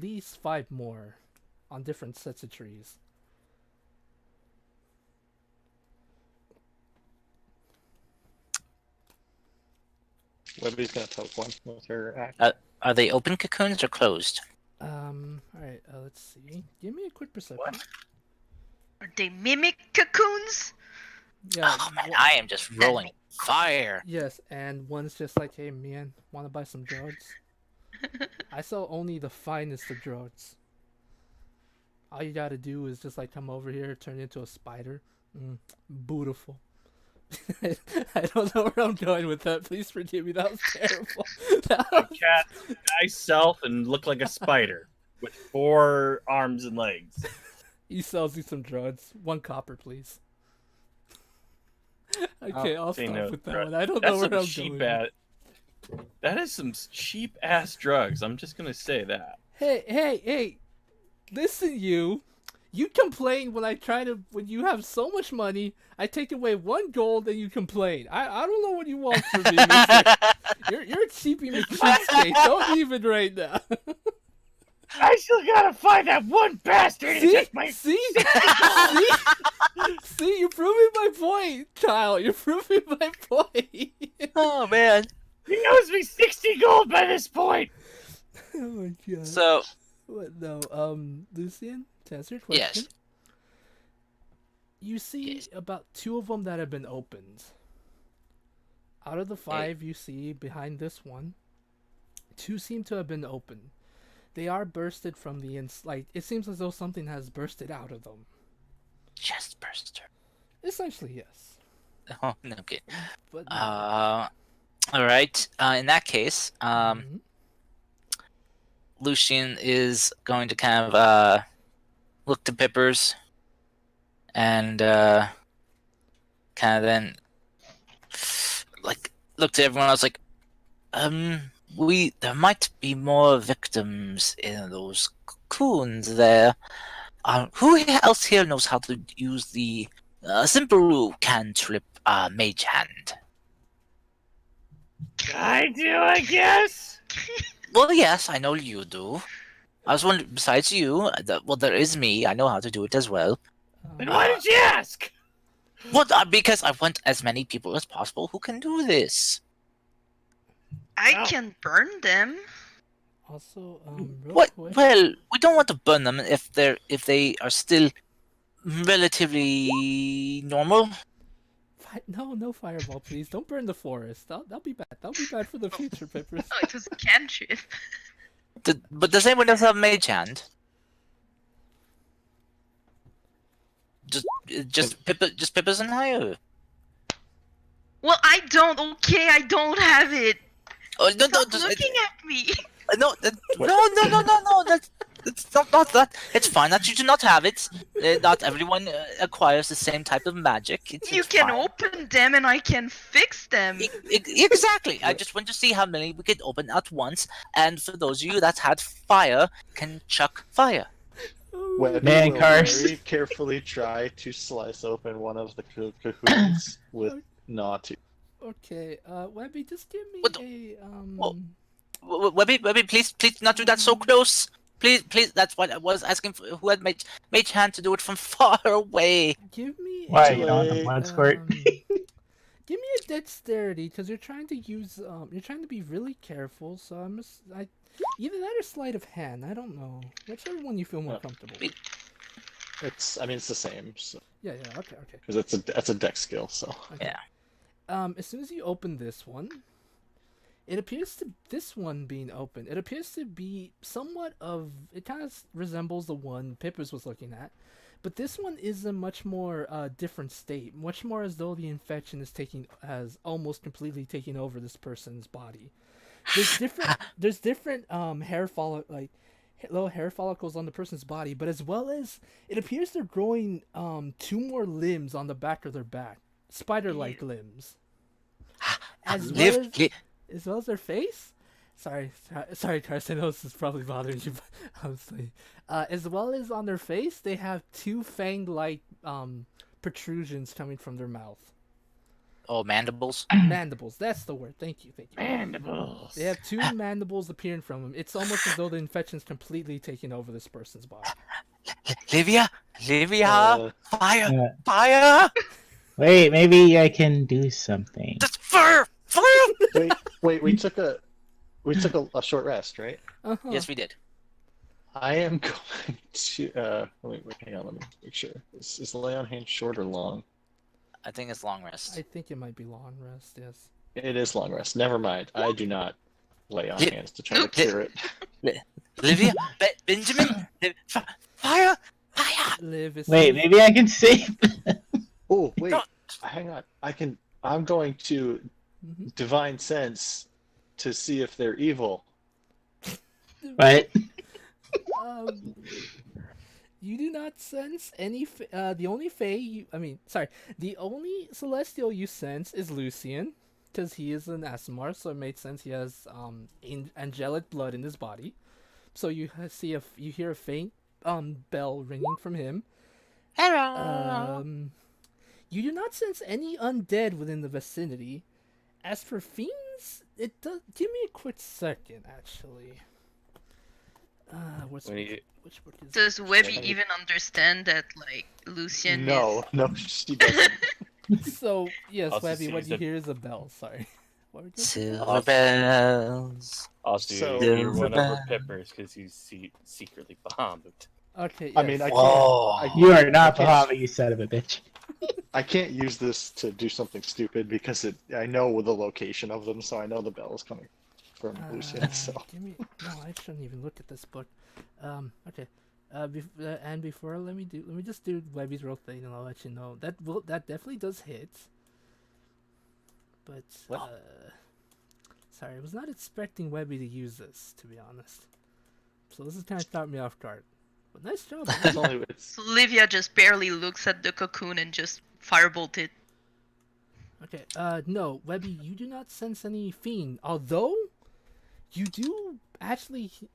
least 5 more on different sets of trees. Webby's gonna poke one with her axe. Are they open cocoons or closed? Alright, let's see. Give me a quick perception. Are they mimic cocoons? Yeah, Oh man, I am just rolling fire. yes, and one's just like, hey man, wanna buy some drugs? I sell only the finest of drugs. All you gotta do is just like come over here, turn into a spider. Beautiful. I don't know where I'm going with that. Please forgive me. That was terrible. A cat, nice self, and look like a spider with 4 arms and legs. He sells you some drugs. 1 copper, please. Okay, I'll say stop no, with that bro. one. I don't That's know where some I'm cheap going. ass. That is some cheap ass drugs. I'm just gonna say that. Hey! Listen, you. You complain when you have so much money, I take away 1 gold and you complain. I don't know what you want from me, mister. You're cheapy McCheapskate. Don't even right now. I still gotta find that one bastard. See? That's my See? See? See? You're proving my point, Kyle. You're proving my point. Oh man. He owes me 60 gold by this point. Oh my god. So What? No. Lucian, to answer your question, yes. you see Yes. about 2 of them that have been opened. Out of the 5 you see behind this one, 2 seem to have been opened. They are bursted from the like it seems as though something has bursted out of them. Chest burster. Essentially, yes. Oh no, okay. But no. All right. In that case, Mhm. Lucian is going to kind of look to Pippers and kind of then like look to everyone else like, there might be more victims in those cocoons there. Who else here knows how to use the simple cantrip mage hand? I do, I guess. Well, yes, I know you do. I was wondering, besides you, well, there is me. I know how to do it as well. Then why did you ask? Well, because I want as many people as possible who can do this. I Oh. can burn them. Also, real What? quick. Well, we don't want to burn them if they are still relatively normal. No fireball, please. Don't burn the forest. That'll be bad. That'll be bad for the future, Pippers. Oh, it was a cantrip. But does anyone else have mage hand? Just Pippers and I. Or... Well, I don't. Okay, I don't have it. Oh, no, Stop looking at me. No, no. It's not that. It's fine that you do not have it. Not everyone acquires the same type of magic. You it's can fine. open them and I can fix them. Exactly. I just want to see how many we could open at once. And for those of you that had fire, can chuck fire. Webby Man, will Cars. very carefully try to slice open one of the cocoons with naughty. Okay, Webby, just give me What a Whoa. Webby, please not do that so close. Please. That's what I was asking for. Who had mage hand to do it from far away? give me Why, a, you don't have blood squirt? give me a dexterity, because you're trying to use you're trying to be really careful. So either that or sleight of hand. I don't know, whichever one you feel more comfortable with. It's the same, so Yeah. Okay. because that's a dex skill. So Okay. Yeah. As soon as you open this one, this one being open, it appears to be somewhat of, it kind of resembles the one Pippers was looking at, but this one is a much more different state, much more as though the infection has almost completely taken over this person's body. There's different little hair follicles on the person's body, but as well as it appears they're growing 2 more limbs on the back of their back, spider-like limbs. As well as their face. Sorry, Carson. I know this is probably bothering you, but honestly, as well as on their face, they have 2 fang-like protrusions coming from their mouth. Oh, mandibles. Mandibles. That's the word. Thank you. Mandibles. They have 2 mandibles appearing from them. It's almost as though the infection's completely taking over this person's body. Livia, Uh, fire! Wait, maybe I can do something. Just fire! wait, we took a short rest, right? Uh-huh. Yes, we did. I am going to wait, hang on, let me make sure. Is lay on hand short or long? I think it's long rest. I think it might be long rest. Yes. It is long rest. Never mind. I do not lay on Li- hands to try to cure it. Livia, Benjamin, fire! Live is Wait, maybe I can save. Oh wait, No. hang on. I'm going to Mhm. divine sense to see if they're evil. What? You do not sense any. The only the only celestial you sense is Lucian, because he is an Asimar, so it made sense. He has angelic blood in his body. So you hear a faint bell ringing from him. Hello. You do not sense any undead within the vicinity. As for fiends, it does. Give me a quick second, actually. What's When he- which book is Does it? Webby Yeah. even understand that like Lucian No, is? no, she doesn't. So yes, Also Webby, what sees you that- hear is a bell. Sorry. What were you? Silver Awesome. bells. Also, So- you're one of her Silver peppers because you secretly bombed. Okay. Yes. I mean, I can't. Whoa. I, You are I not can't- Bahama, you son of a bitch. I can't use this to do something stupid because I know the location of them, so I know the bell is coming from Lucian. So Give me. No, I shouldn't even look at this book. Okay. And before let me just do Webby's roll thing, and I'll let you know that definitely does hit. But sorry, I was not expecting Webby to use this, to be honest. So this is kind of caught me off guard. But nice job. it's only it's Olivia just barely looks at the cocoon and just firebolt it. Okay, no, Webby, you do not sense any fiend. Although, you do actually, sorry,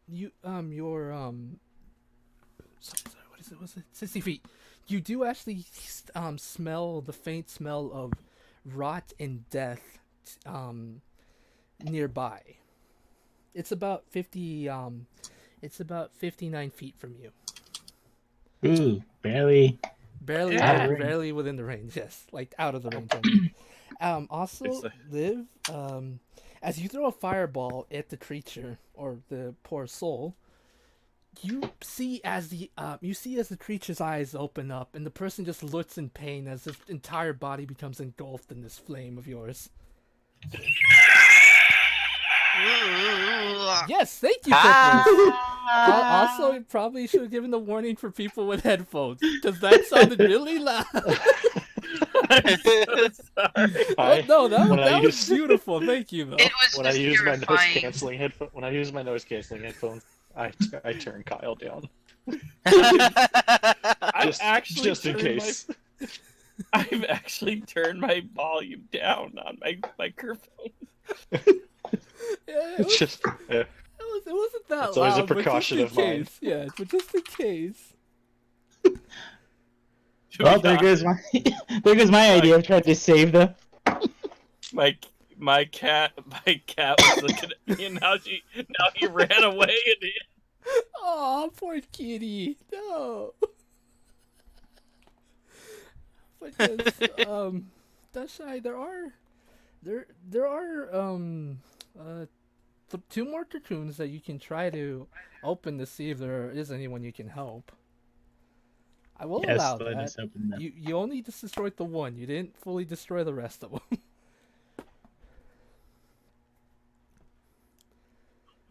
what is it? Was it 60 feet? You do actually, smell the faint smell of rot and death, nearby. It's about 59 feet from you. Ooh, barely. Barely, Out of range. barely within the range. Yes, like out of the range. I mean. Also, It's a- Liv, as you throw a fireball at the creature or the poor soul, you see as the creature's eyes open up, and the person just looks in pain as his entire body becomes engulfed in this flame of yours. Yes, thank you, Peppers. Also, you probably should have given the warning for people with headphones, because that sounded really loud. I'm so sorry. Oh, no, that when I was use- beautiful. Thank you, though. It was when I just use my terrifying. noise canceling headphones, I turn Kyle down I've actually just in turned case. I've actually turned my volume down on my microphone. Yeah, it, was, Just it wasn't that It's always a loud, but precaution just of in mine. case. Yeah, but just in case. Well, there goes my my idea of trying to save them. My cat was looking at me, and now he ran away and he, Oh, poor kitty. No. But yes, Dashai, there are two more cocoons that you can try to open to see if there is anyone you can help. I will Yes, allow let that. us open them. You only just destroyed the one. You didn't fully destroy the rest of them.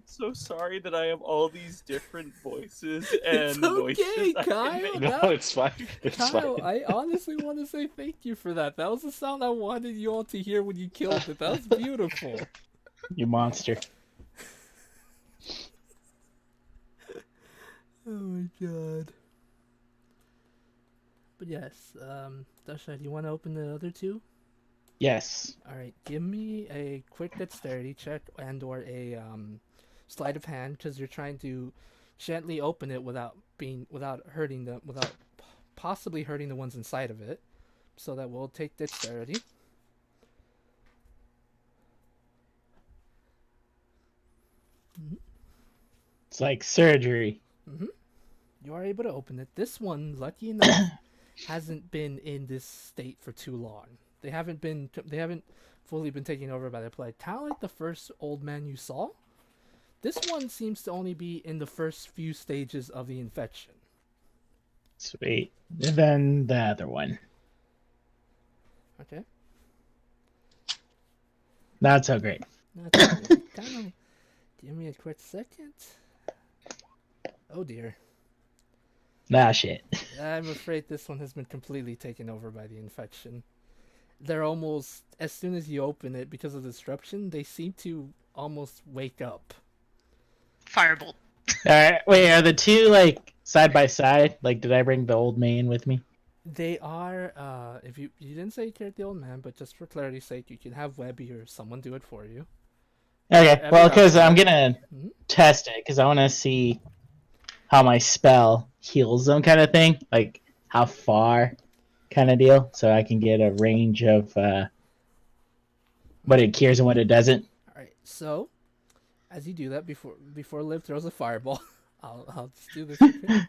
so sorry that I have all these different voices and It's okay, noises. I can Kyle. make. No, it's fine. It's Kyle, fine. I honestly want to say thank you for that. That was the sound I wanted you all to hear when you killed it. That was beautiful. You monster. Oh my god. But yes, Dasha, do you want to open the other two? Yes. Alright, give me a quick dexterity check and or a sleight of hand, because you're trying to gently open it without possibly hurting the ones inside of it. So that will take dexterity. It's like surgery. You are able to open it. This one, lucky enough, hasn't been in this state for too long. They haven't fully been taken over by the plague. Kind of like the first old man you saw. This one seems to only be in the first few stages of the infection. Sweet. And then the other one. Okay. Not so great. That's kind of. Give me a quick second. Oh dear. Ah, shit. I'm afraid this one has been completely taken over by the infection. They're almost, as soon as you open it, because of the disruption, they seem to almost wake up. Firebolt. Alright, wait, are the two, like, side by side? Like, did I bring the old man with me? They are, if you didn't say you cared the old man, but just for clarity's sake, you can have Webby or someone do it for you. Okay, Every well, because option. I'm gonna Mhm. test it, because I want to see how my spell heals them, kind of thing. Like, how far, kind of deal, so I can get a range of what it cures and what it doesn't. Alright, so, as you do that, before Liv throws a fireball, I'll just do this. Okay.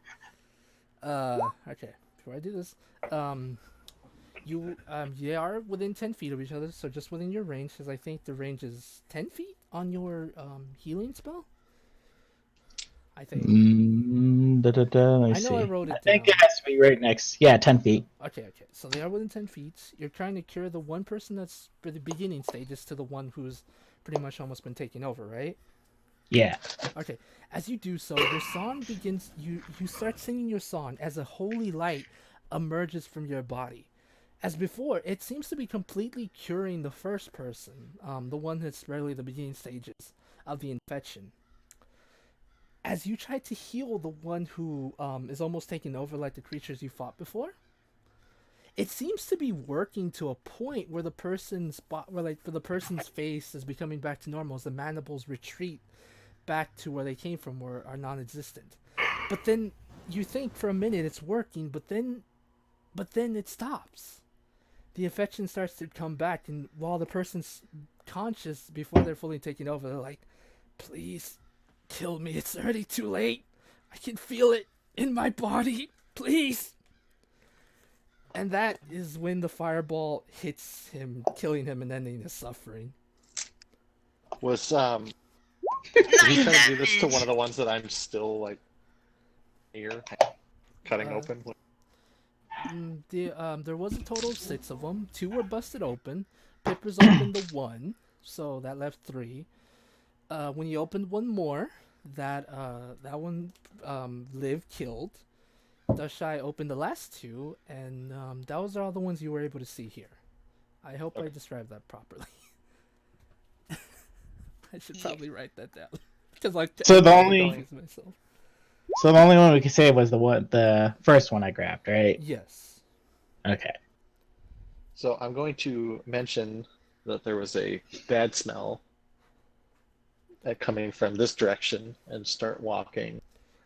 Okay. Before I do this, you are within 10 feet of each other, so just within your range, because I think the range is 10 feet on your healing spell. I think. Let me I know I see. wrote it I think down. it has to be right next. Yeah, 10 feet. Okay. So they are within 10 feet. You're trying to cure the one person that's for the beginning stages to the one who's pretty much almost been taken over, right? Yeah. Okay. As you do so, your song begins. You start singing your song as a holy light emerges from your body. As before, it seems to be completely curing the first person, the one that's really the beginning stages of the infection. As you try to heal the one who is almost taking over, like the creatures you fought before, it seems to be working to a point where the person's where the person's face is becoming back to normal as the mandibles retreat back to where they came from, or are non-existent. But then you think for a minute it's working, but then it stops. The infection starts to come back, and while the person's conscious before they're fully taken over, they're like, "Please, kill me. It's already too late. I can feel it in my body. Please." And that is when the fireball hits him, killing him and ending his suffering. Was Nice he trying to do this to damage. one of the ones that I'm still like near, cutting open? There was a total of 6 of them. 2 were busted open. Pippers opened the 1, so that left 3. When you opened one more, that one lived, killed. Dushai opened the last 2, and those are all the ones you were able to see here. I hope I described that properly. I should probably write that down because So the I'm only- confused myself. So the only one we could say was the first one I grabbed, right? Yes. Okay. So I'm going to mention that there was a bad smell coming from this direction and start walking.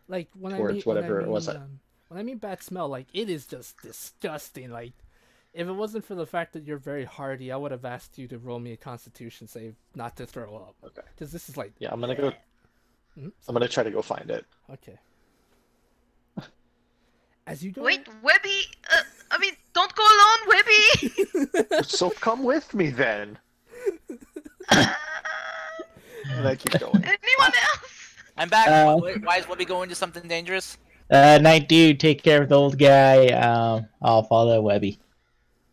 Like when Towards whatever it was. when I mean bad smell, like it is just disgusting. Like if it wasn't for the fact that you're very hardy, I would have asked you to roll me a Constitution save not to throw up. Okay. Because this is like Yeah, I'm gonna go. Mhm. I'm gonna try to go find it. Okay. As you go. Wait, Webby. I mean, don't go alone, Webby. So come with me then. And I keep going. Anyone else? I'm back. Uh, Why is Webby going to something dangerous? Night dude, take care of the old guy. I'll follow Webby.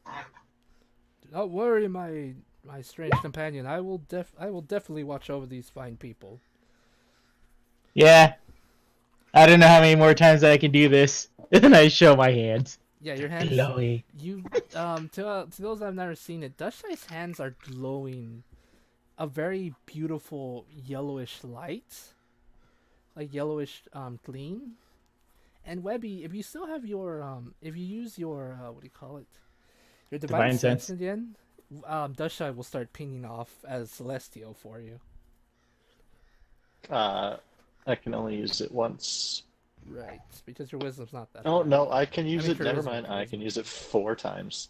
Do not worry, my strange companion. I will definitely watch over these fine people. Yeah. I don't know how many more times I can do this. And I show my hands. Yeah, your hands. Glowy. You to those that have never seen it, Dushai's hands are glowing a very beautiful yellowish light, like yellowish gleam. And Webby, if you still have your if you use your what do you call it, your divine sense Sense. again, Dushai will start pinging off as celestial for you. I can only use it once. Right, because your wisdom's not that. Oh high. no, I can use mean, it. Never charisma, mind. I charisma. can use it 4 times.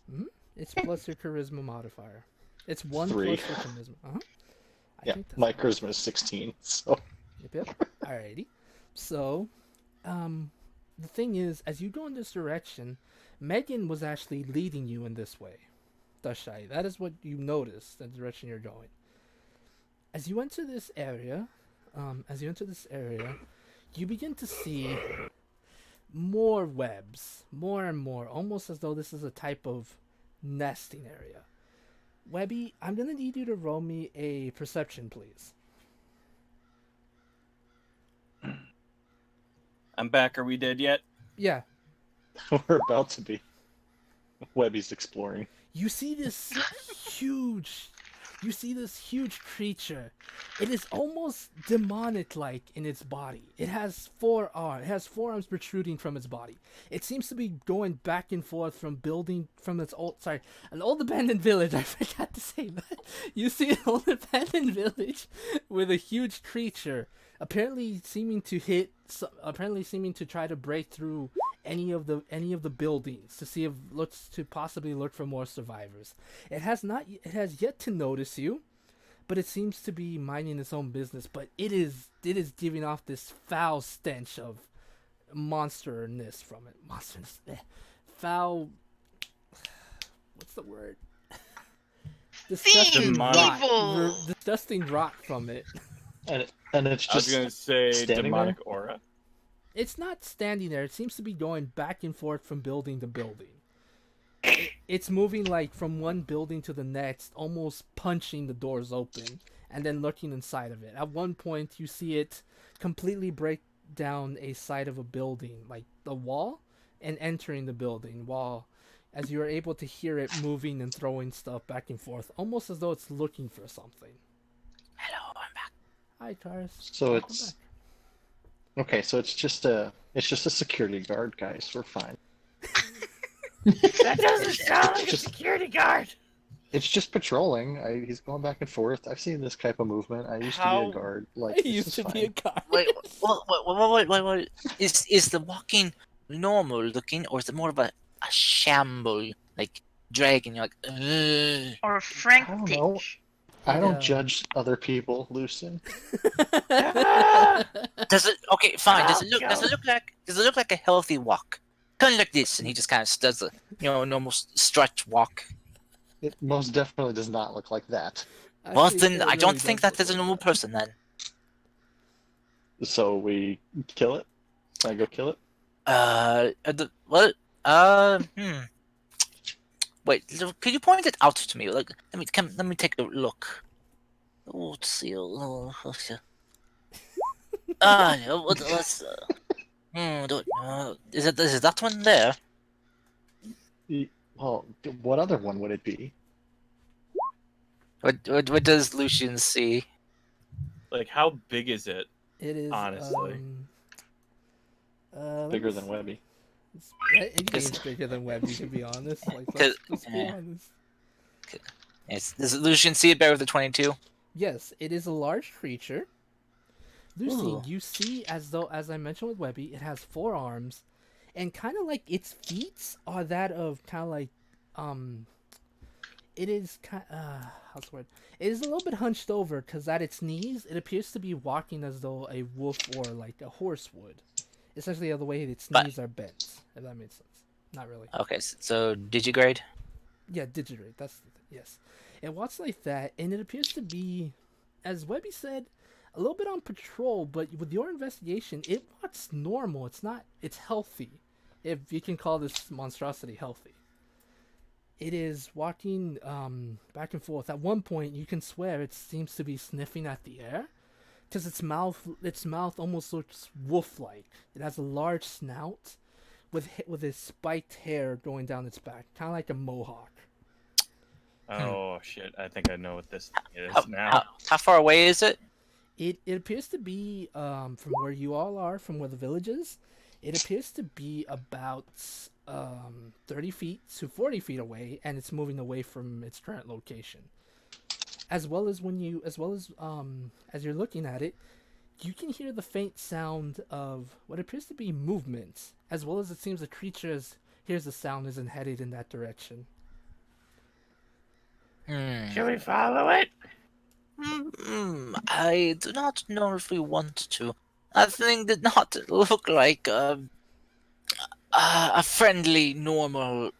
It's plus your charisma modifier. It's 1 3. plus your charisma. I Yeah, think that's my right. charisma is 16. So Yep. Alrighty. So, the thing is, as you go in this direction, Megan was actually leading you in this way. Dushai. That is what you noticed, the direction you're going. As you enter this area, you begin to see more webs, more and more, almost as though this is a type of nesting area. Webby, I'm gonna need you to roll me a perception, please. I'm back. Are we dead yet? Yeah, we're about to be. Webby's exploring. you see this huge creature. It is almost demonic-like in its body. It has 4 arms. It has 4 arms protruding from its body. It seems to be going back and forth from an old abandoned village. I forgot to say that. You see an old abandoned village with a huge creature, apparently seeming to try to break through any of the buildings to see if possibly look for more survivors. It has yet to notice you, but it seems to be minding its own business. But it is giving off this foul stench of monsterness from it. Monsterness, foul. What's the word? Disgusting Fiend, rot. evil. Disgusting rot from it. And it's I was just gonna say standing demonic aura. It's not standing there. It seems to be going back and forth from building to building. It's moving like from one building to the next, almost punching the doors open and then looking inside of it. At one point, you see it completely break down a side of a building, like the wall, and entering the building while as you are able to hear it moving and throwing stuff back and forth, almost as though it's looking for something. Hello, I'm back. Hi, Taurus. So Welcome it's back. okay. So it's just a security guard, guys. We're fine. That doesn't sound like a security guard. It's just patrolling. He's going back and forth. I've seen this type of movement. I used to be How- a guard. Like I this used is to fine. be a guard. Wait. Is the walking normal looking, or is it more of a shamble, like dragging? You're like, ugh. Or I frantic. don't know. I Yeah. don't judge other people, Lucin. Does it? Okay, fine. Does Oh, it look? Does it look like? Does it look like a healthy walk? Kind of like this, and he just kind of does a normal stretch walk. It most definitely does not look like that. Well, Actually, then it I really don't does think look that is a like normal that. person. Then. So we kill it. I go kill it. What? Wait, could you point it out to me? Like, let me take a look. Oh, let's see. Yeah, let's. Is it that one there? Well, what other one would it be? What does Lucian see? Like, how big is it? It is Honestly. let Bigger me than see. Webby. It's bigger than Webby, to be honest. Like, Cause- let's be yeah. honest. Does Lucian see it better with the 22? Yes, it is a large creature. Lucy, Ooh. you see as though, as I mentioned with Webby, it has 4 arms, and kind of like its feet are that of kind of like, it is kind how's the word? It is a little bit hunched over because at its knees, it appears to be walking as though a wolf or like a horse would. Essentially, the way its But- knees are bent, if that makes sense. Not really. Okay, so digigrade? Yeah, digigrade. That's the thing. Yes. It walks like that, and it appears to be, as Webby said, a little bit on patrol. But with your investigation, it walks normal. It's not. It's healthy, if you can call this monstrosity healthy. It is walking back and forth. At one point, you can swear it seems to be sniffing at the air, because its mouth almost looks wolf-like. It has a large snout, with its spiked hair going down its back, kind of like a mohawk. Oh shit! I think I know what this thing is How, now. how far away is it? It appears to be from where you all are, from where the village is. It appears to be about 30 feet to 40 feet away, and it's moving away from its current location. As well as as you're looking at it, you can hear the faint sound of what appears to be movement, as well as it seems the creature hears the sound isn't headed in that direction. Should we follow it? I do not know if we want to. That thing did not look like a friendly, normal